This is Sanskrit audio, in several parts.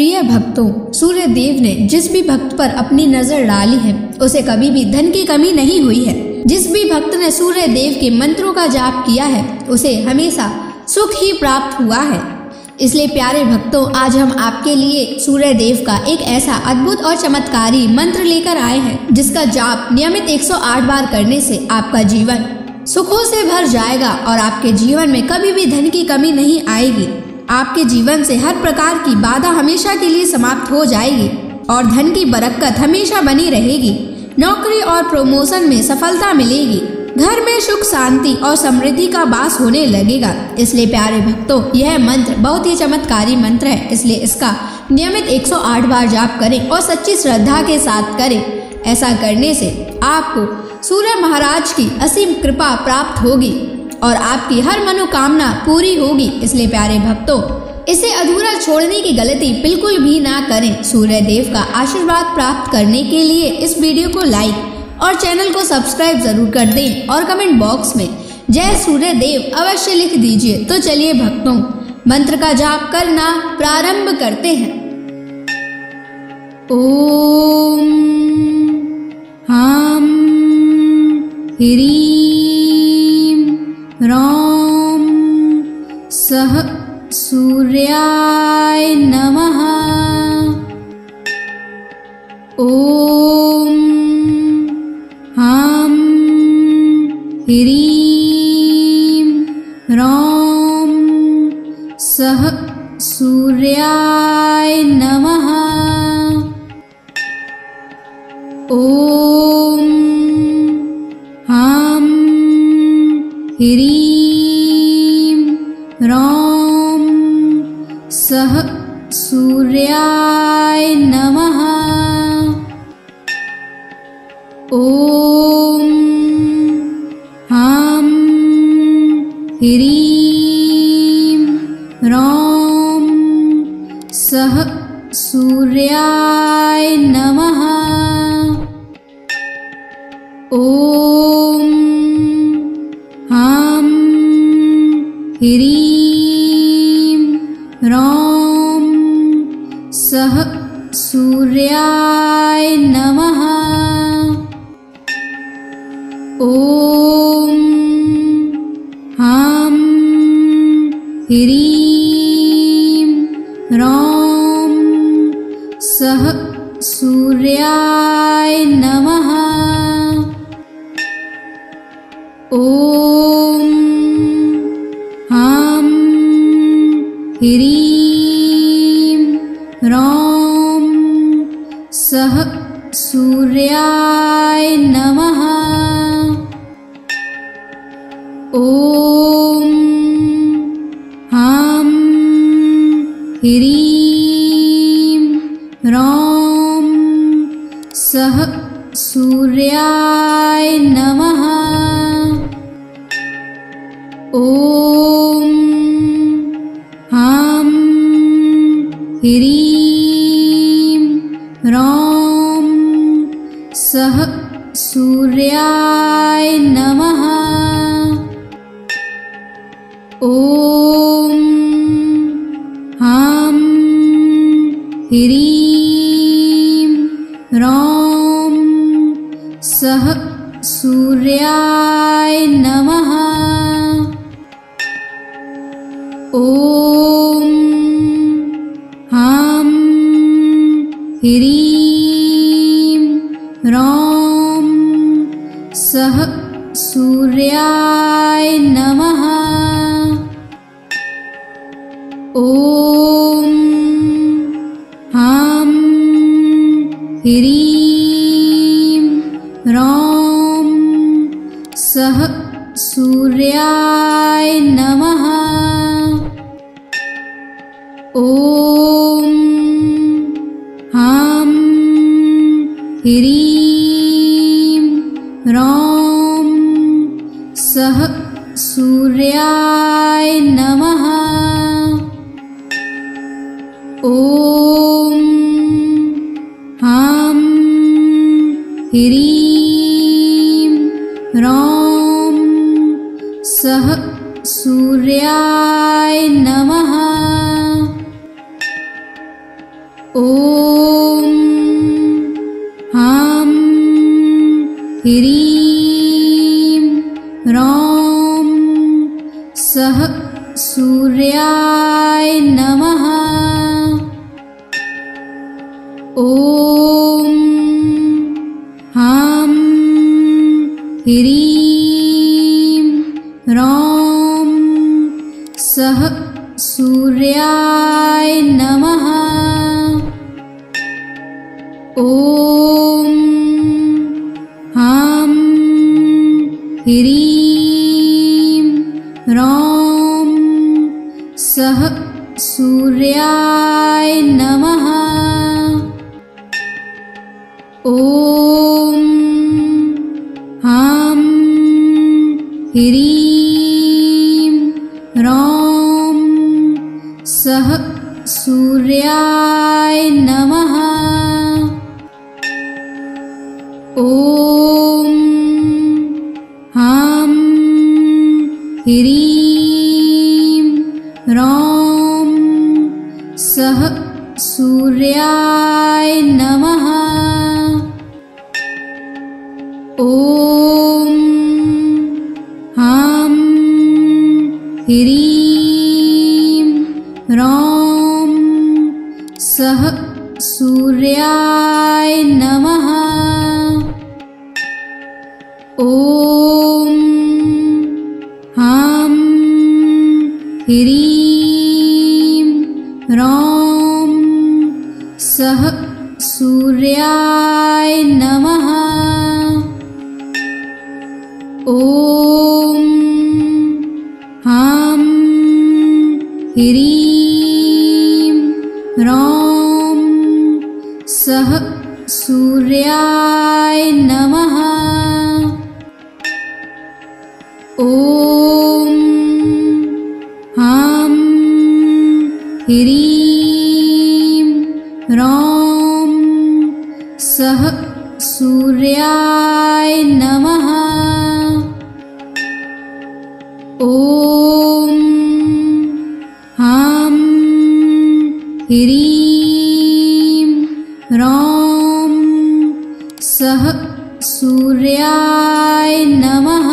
प्रिय भक्तों, सूर्य देव ने जिस भी भक्त पर अपनी नजर डाली है उसे कभी भी धन की कमी नहीं हुई है। जिस भी भक्त ने सूर्य देव के मंत्रों का जाप किया है उसे हमेशा सुख ही प्राप्त हुआ है। इसलिए प्यारे भक्तों, आज हम आपके लिए सूर्य देव का एक ऐसा अद्भुत और चमत्कारी मंत्र लेकर आए हैं जिसका जाप नियमित 108 बार करने से आपका जीवन सुखों से भर जाएगा और आपके जीवन में कभी भी धन की कमी नहीं आएगी। आपके जीवन से हर प्रकार की बाधा हमेशा के लिए समाप्त हो जाएगी और धन की बरकत हमेशा बनी रहेगी। नौकरी और प्रमोशन में सफलता मिलेगी। घर में सुख शांति और समृद्धि का वास होने लगेगा। इसलिए प्यारे भक्तों, यह मंत्र बहुत ही चमत्कारी मंत्र है, इसलिए इसका नियमित 108 बार जाप करें और सच्ची श्रद्धा के साथ करें। ऐसा करने से आपको सूर्य महाराज की असीम कृपा प्राप्त होगी और आपकी हर मनोकामना पूरी होगी। इसलिए प्यारे भक्तों, इसे अधूरा छोड़ने की गलती बिल्कुल भी ना करें। सूर्य देव का आशीर्वाद प्राप्त करने के लिए इस वीडियो को लाइक और चैनल को सब्सक्राइब जरूर कर दें और कमेंट बॉक्स में जय सूर्य देव अवश्य लिख दीजिए। तो चलिए भक्तों, मंत्र का जाप करना प्रारंभ करते हैं। ओम हम ह्रीं ह्रौं सः सूर्याय नमः। ओम हम ह्रीं ह्रौं सः सूर्याय नमः। ओम हम ह्रीं ह्रौं सः सूर्याय नमः। ओम हम ह्रीं ह्रौं सः सूर्याय नमः। ओम हम ह्रीं ह्रौं सः सूर्याय नमः। ओम हम ह्रीं ह्रौं सः सूर्याय नमः। ओम हम ह्रीं ह्रौं सः सूर्याय नमः। ओम हम ह्रीं ह्रौं सः सूर्याय नमः। ओम हम ह्रीं ह्रौं सः सूर्याय नमः। ओम हम ह्रीं ह्रौं सः सूर्याय नमः। ओम हम ह्रीं ह्रौं सः सूर्याय नमः। ओम हम ह्रीं ह्रौं सः सूर्याय नमः। ओम हम ह्रीं ह्रौं सः सूर्याय नमः। ओम हम ह्रीं ह्रौं सः सूर्याय नमः। सः सूर्याय नमः। ॐ ह्रां ह्रीं ह्रौं सः सूर्याय नमः। ॐ ह्रां ह्रीं ह्रौं सः सूर्याय नमः। ॐ ह्रां ह्रीं ह्रौं सः सूर्याय नमः। ॐ ह्रां ह्रीं ह्रौं सः सूर्याय नमः। ॐ ह्रां ह्रीं ह्रौं सः सूर्याय नमः। ॐ ह्रां ह्रीं ह्रौं सः सूर्याय नमः। ॐ ह्रां ह्रीं ह्रौं सः सूर्याय नमः। ॐ ह्रां ह्रीं ह्रौं सः सूर्याय नमः। ॐ ह्रां ह्रीं ह्रौं सः सूर्याय नमः।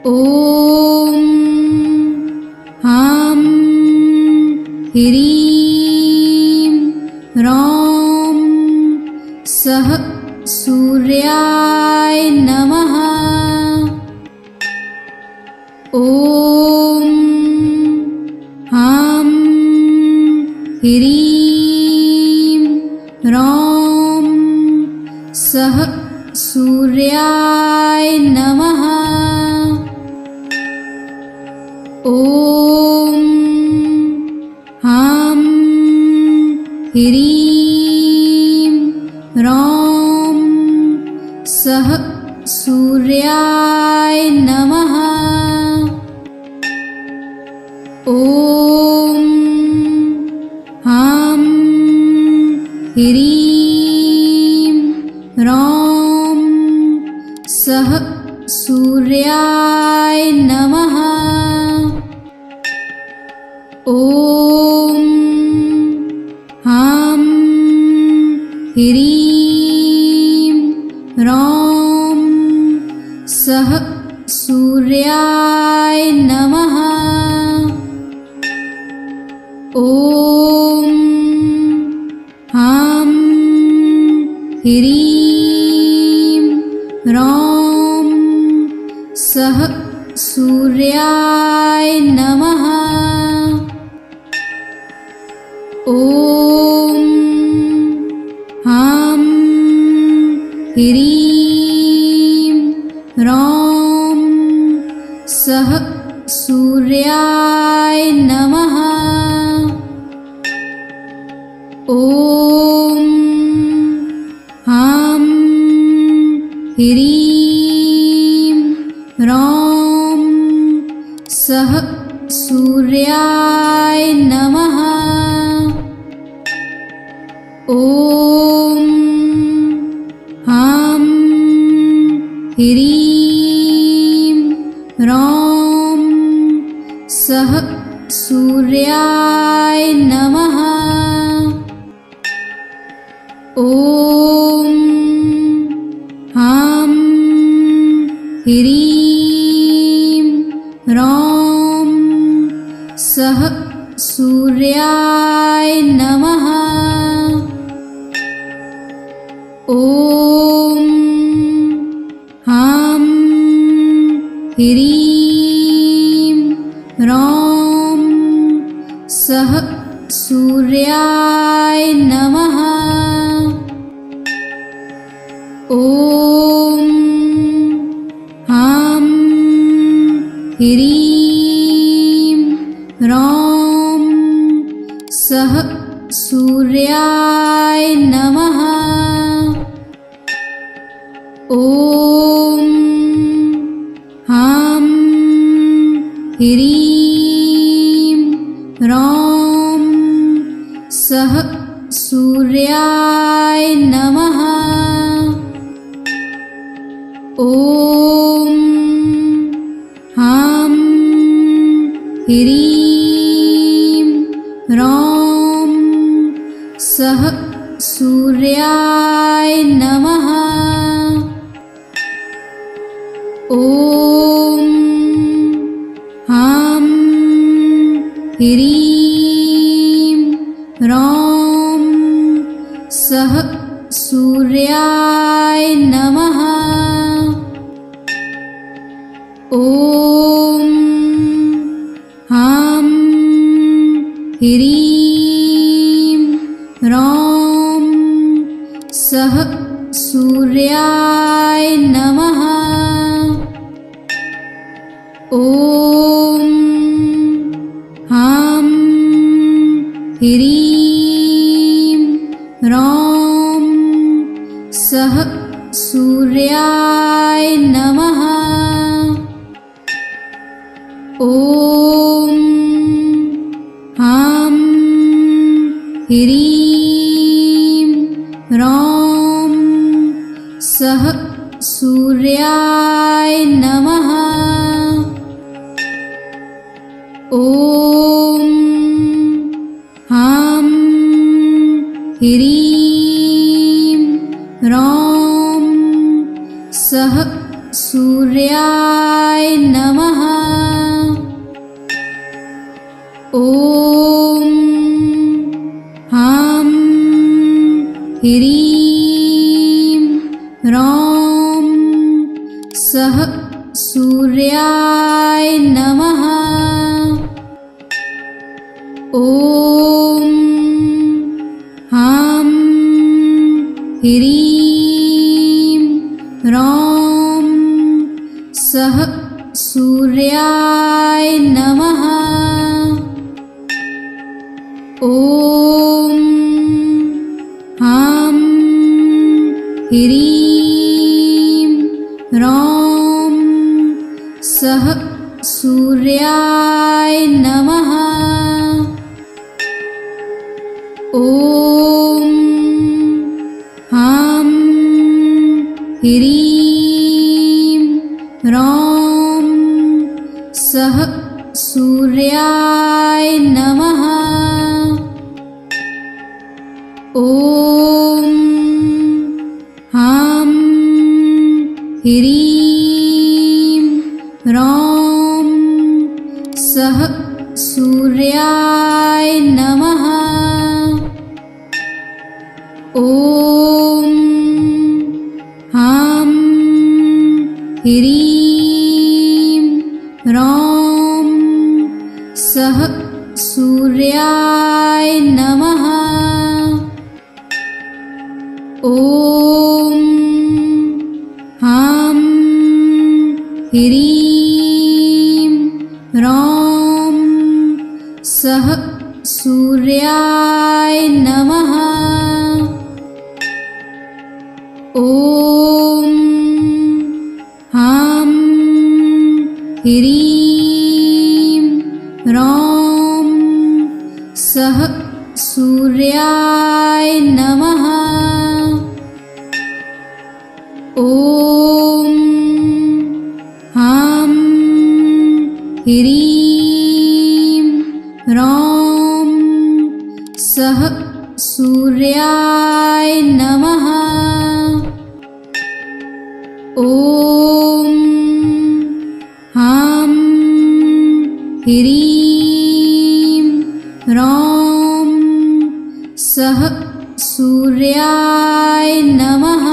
ॐ ह्रां ह्रीं ह्रौं सः सूर्याय नमः। ॐ ह्रां ह्रीं ह्रौं सः सूर्याय नमः। ॐ ह्रां ह्रीं ह्रौं सः सूर्याय नमः। ॐ ह्रां ह्रीं ह्रौं सः सूर्याय नमः। ॐ ह्रां ह्रीं ह्रौं सः सूर्याय नमः। ॐ ह्रां ह्रीं ह्रौं सः सूर्याय नमः। ॐ ह्रां ह्रीं ह्रौं सः सूर्याय नमः। ॐ ह्रां ह्रीं ह्रौं सः सूर्याय नमः। ॐ ह्रां ह्रीं ह्रौं सः सूर्याय नमः। ॐ ह्रां ह्रीं हां ह्रीं ह्रौं सः सूर्याय नमः। ॐ हां ह्रीं ह्रौं सः सूर्याय नमः। ॐ हां ह्रीं ह्रौं सः सूर्याय नमः। ॐ हां ह्रीं ह्रौं सः सूर्याय नमः। ॐ हां ह्रीं ह्रौं सः सूर्याय नमः। ॐ हां ह्रीं ह्रौं सः सूर्याय नमः। ॐ हां ह्रीं ह्रौं सः सूर्याय नमः। ॐ हां ह्रीं ह्रौं सः सूर्याय नमः। ॐ हां ह्रीं ह्रौं सः सूर्याय नमः। ॐ हां ह्रीं ह्रौं सः सूर्याय नमः। ॐ हां ह्रीं ह्रौं सः सूर्याय नमः। ॐ हां ह्रीं ह्रौं सः सूर्याय नमः। ॐ हां ह्रीं ह्रौं सः सूर्याय नमः। ॐ हां ह्रीं ह्रौं सः सूर्याय नमः। ॐ हां ह्रीं ह्रौं सः सूर्याय नमः। ॐ हां ह्रीं ह्रौं सः सूर्याय नमः। ॐ हां ह्रीं ह्रौं सः सूर्याय नमः। ॐ हां ह्रीं ह्रौं सः सूर्याय नमः। ॐ हां ह्रीं ह्रौं सः सूर्याय नमः।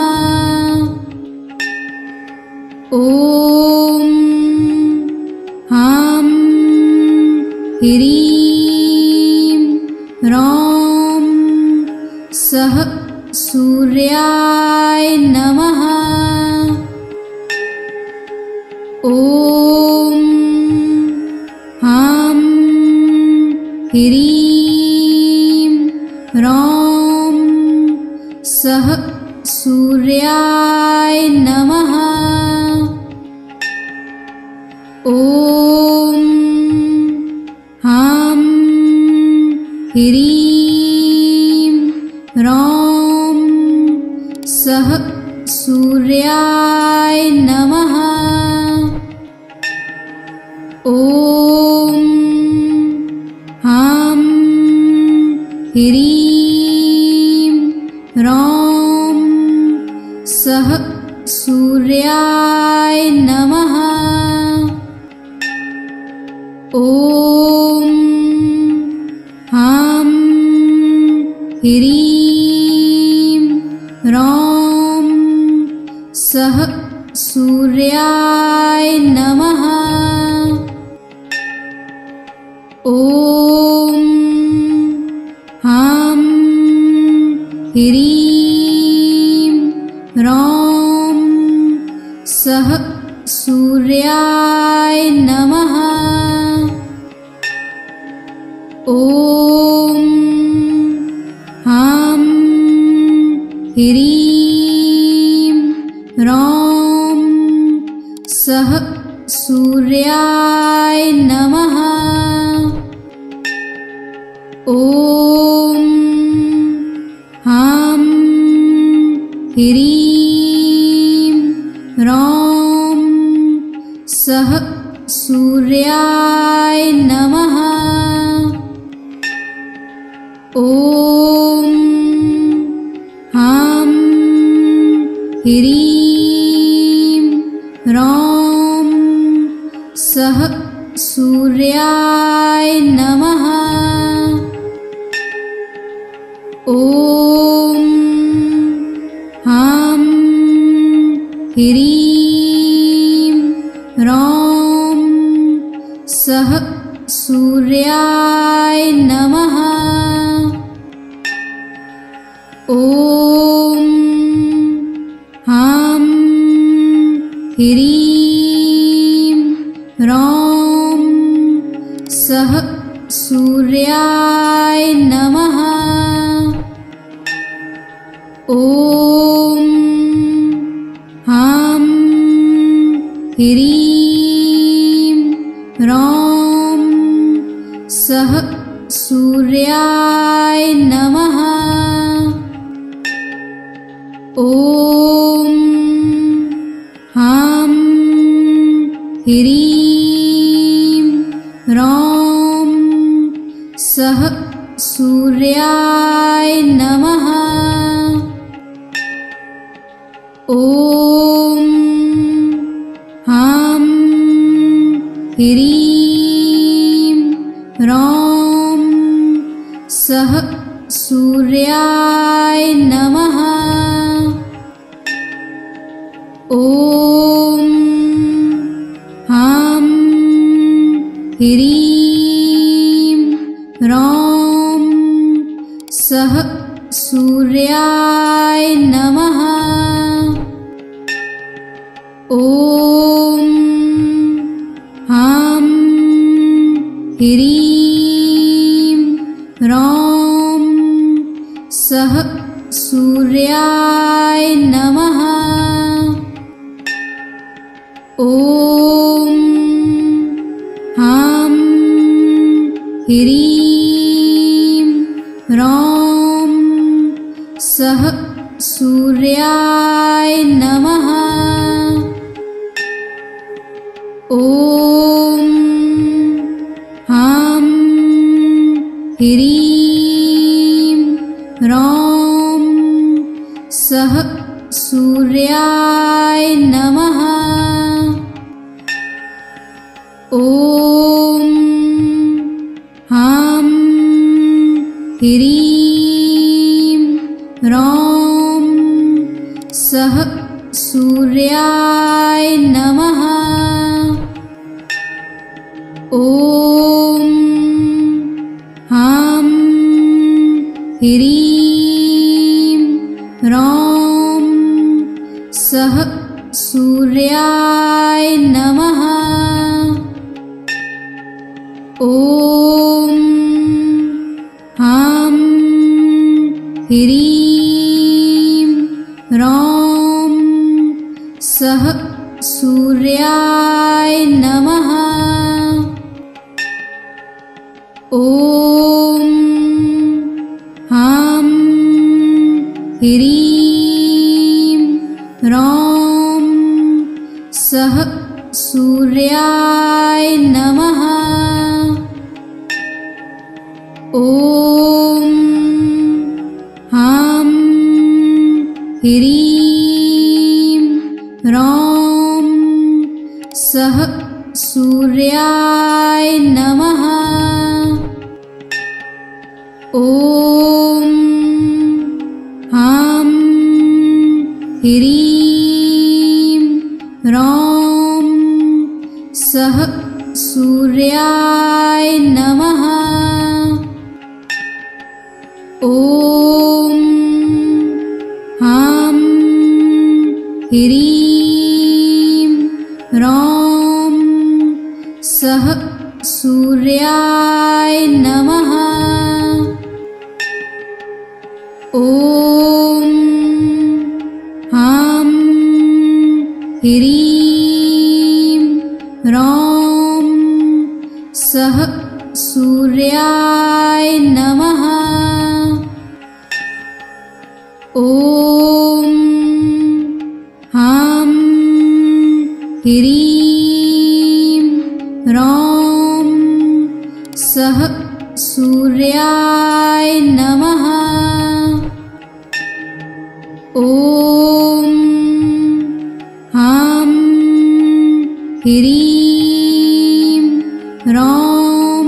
ॐ ह्रां ह्रीं ह्रौं सः सूर्याय नमः। ॐ ह्रां ह्रीं ह्रौं सः सूर्याय नमः। ॐ ह्रां ह्रीं ह्रौं सः सूर्याय नमः। ॐ ह्रां ह्रीं ह्रौं सः सूर्याय नमः। ॐ ह्रां ह्रीं ह्रौं सः सूर्याय नमः। ॐ ह्रां ह्रीं ह्रौं सः सूर्याय नमः। ॐ ह्रां ह्रीं ह्रौं सः सूर्याय नमः। ॐ ह्रां ह्रीं ह्रौं सः सूर्याय नमः। ॐ ह्रां ह्रीं ह्रौं सः सूर्याय नमः। ॐ ह्रां ह्रीं ह्रौं सः सूर्याय नमः। ॐ ह्रां ह्रीं ह्रौं सः सूर्याय नमः। ॐ ह्रां ह्रीं ह्रौं सः सूर्याय नमः। ॐ ह्रां ह्रीं ह्रौं सः सूर्याय नमः। ॐ ह्रां ह्रीं ह्रौं सः सूर्याय नमः। ॐ ह्रां ह्रीं ह्रौं सः सूर्याय नमः। ॐ ह्रां ह्रीं ह्रौं सः सूर्याय नमः। ॐ ह्रां ह्रीं ह्रौं सः सूर्याय नमः। ॐ ह्रां ह्रीं ह्रौं सः सूर्याय नमः। ॐ ह्रां ह्रीं ह्रौं सः सूर्याय नमः। ह्रीं ह्रौं सः सूर्याय नमः। ॐ हं ह्रीं ह्रौं सः सूर्याय नमः। ॐ हं ह्रीं ह्रौं सः सूर्याय नमः। ॐ हं ह्रीं ह्रौं सः सूर्याय नमः। ॐ हं ह्रीं ह्रौं सः सूर्याय नमः। ॐ हं ह्रीं ह्रौं सः सूर्याय नमः। ॐ हं ह्रीं ह्रौं सः सूर्याय नमः। ॐ हं ह्रीं ह्रौं सः सूर्याय नमः। ॐ हं ह्रीं ह्रौं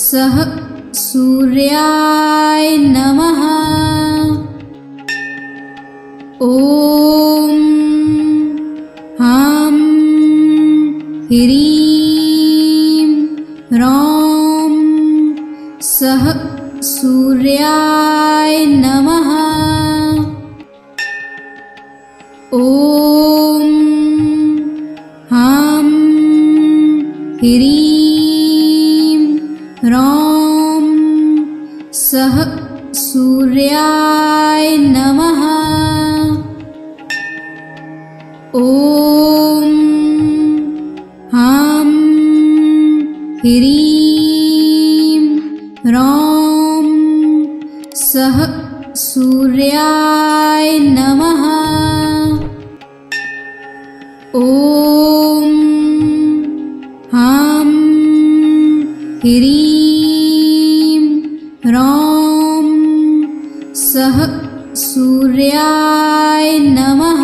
सः सूर्याय नमः। ॐ हं ह्रीं ह्रौं सः सूर्याय नमः। ॐ हं ह्रीं ह्रौं सः सूर्याय नमः। ॐ हं ह्रीं ह्रौं सः सूर्याय नमः। ॐ हं ह्रीं ह्रौं सः सूर्याय नमः।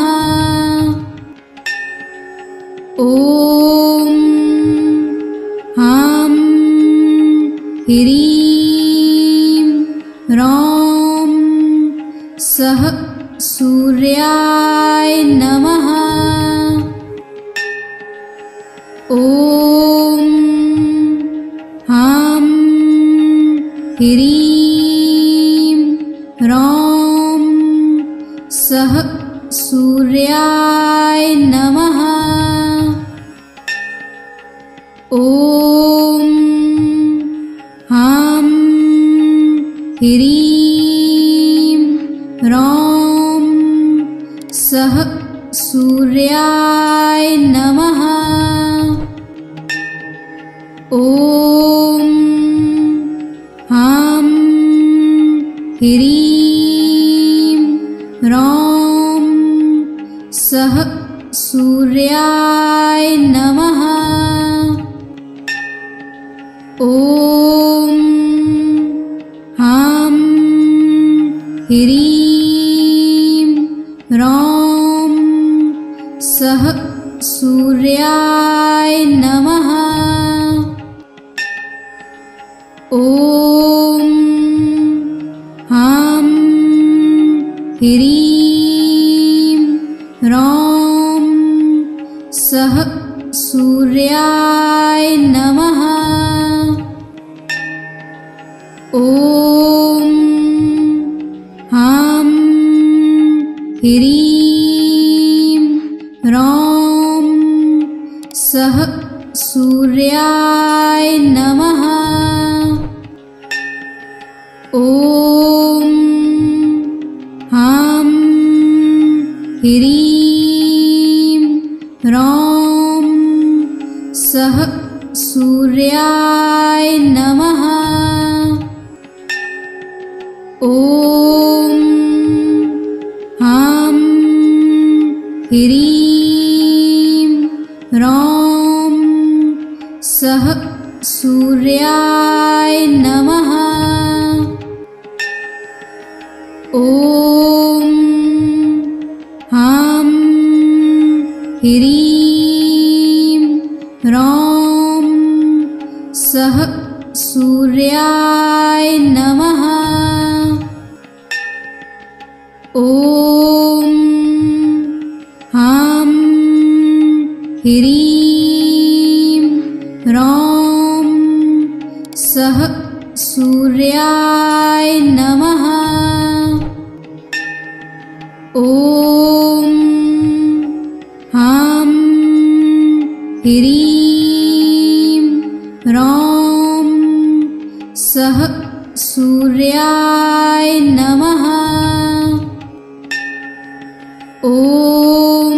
ॐ हं ह्रीं ह्रौं सः सूर्याय नमः। ॐ हं ह्रीं ह्रौं सः सूर्याय नमः। ॐ हं ह्रीं ह्रौं सः सूर्याय नमः। ॐ हं ह्रीं ह्रौं सः सूर्याय नमः। ॐ हं ह्रीं ह्रौं सः सूर्याय नमः। ॐ हं ह्रीं ह्रौं सः सूर्याय नमः। ॐ सः सूर्याय नमः। ॐ ह्रां ह्रीं ह्रौं सः सूर्याय नमः। ॐ ह्रां ह्रीं ह्रौं सः सूर्याय नमः। ॐ ह्रां ह्रीं ह्रौं सः सूर्याय नमः। ॐ ह्रां ह्रीं ह्रौं सः सूर्याय नमः। ॐ ह्रां ह्रीं ह्रौं सः सूर्याय नमः। ॐ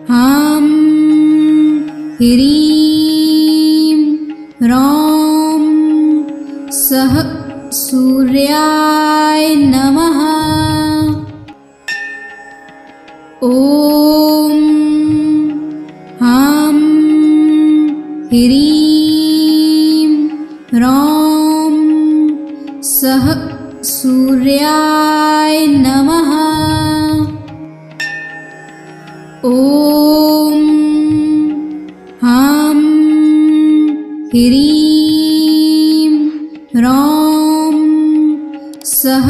ह्रां ह्रीं ह्रौं सः सूर्याय नमः। ॐ ह्रां ह्रीं ह्रौं सः सूर्याय नमः। ॐ ह्रां ह्रीं ह्रौं सः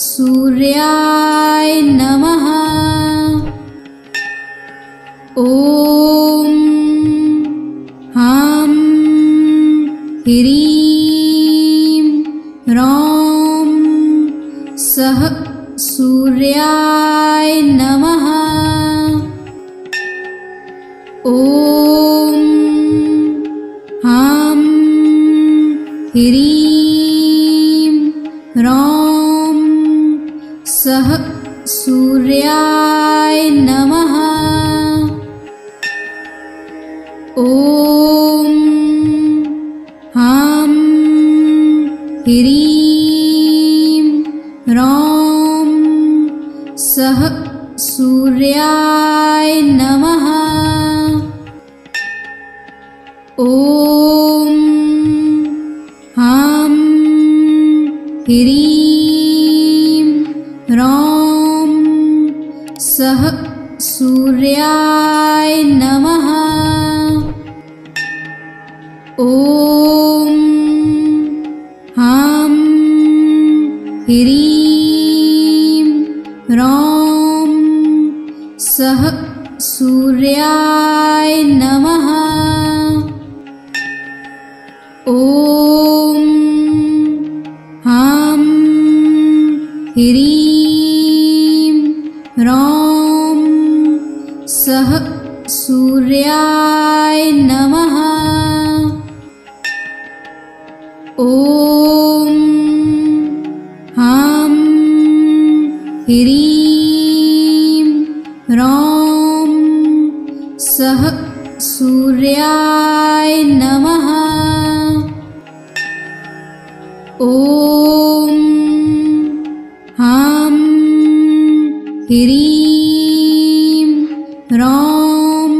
सूर्याय नमः। ॐ ह्रां ह्रीं ह्रौं सः सूर्याय नमः। ॐ ह्रां ह्रीं ह्रौं सः सूर्याय नमः। ॐ ह्रां ह्रीं ह्रौं सः सूर्याय नमः। ॐ ह्रां ह्रीं ह्रौं सः सूर्याय नमः। ॐ ह्रां ह्रीं ह्रौं सः सूर्याय नमः। ॐ ह्रां ह्रीं ह्रौं सः सूर्याय नमः। ॐ ह्रां ह्रीं ह्रौं सः सूर्याय नमः। ॐ ह्रां ह्रीं ह्रौं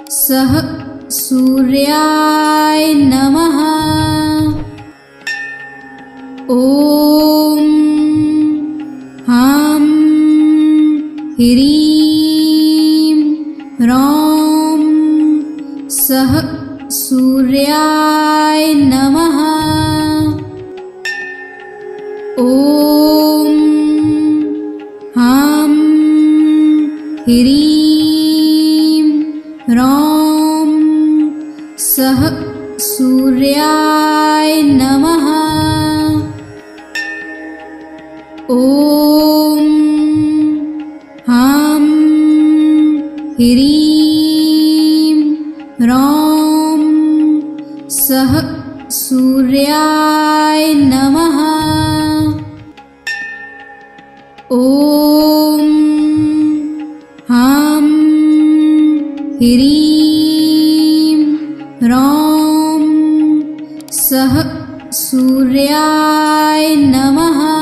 सः सूर्याय नमः। ॐ ह्रां ह्रीं ह्रौं सः सूर्याय नमः। ॐ ह्रां ह्रीं ह्रौं सः सूर्याय नमः। ॐ ह्रां ह्रीं रौं सः सूर्याय नमः। ॐ हं ह्रीं रौं सः सूर्याय नमः।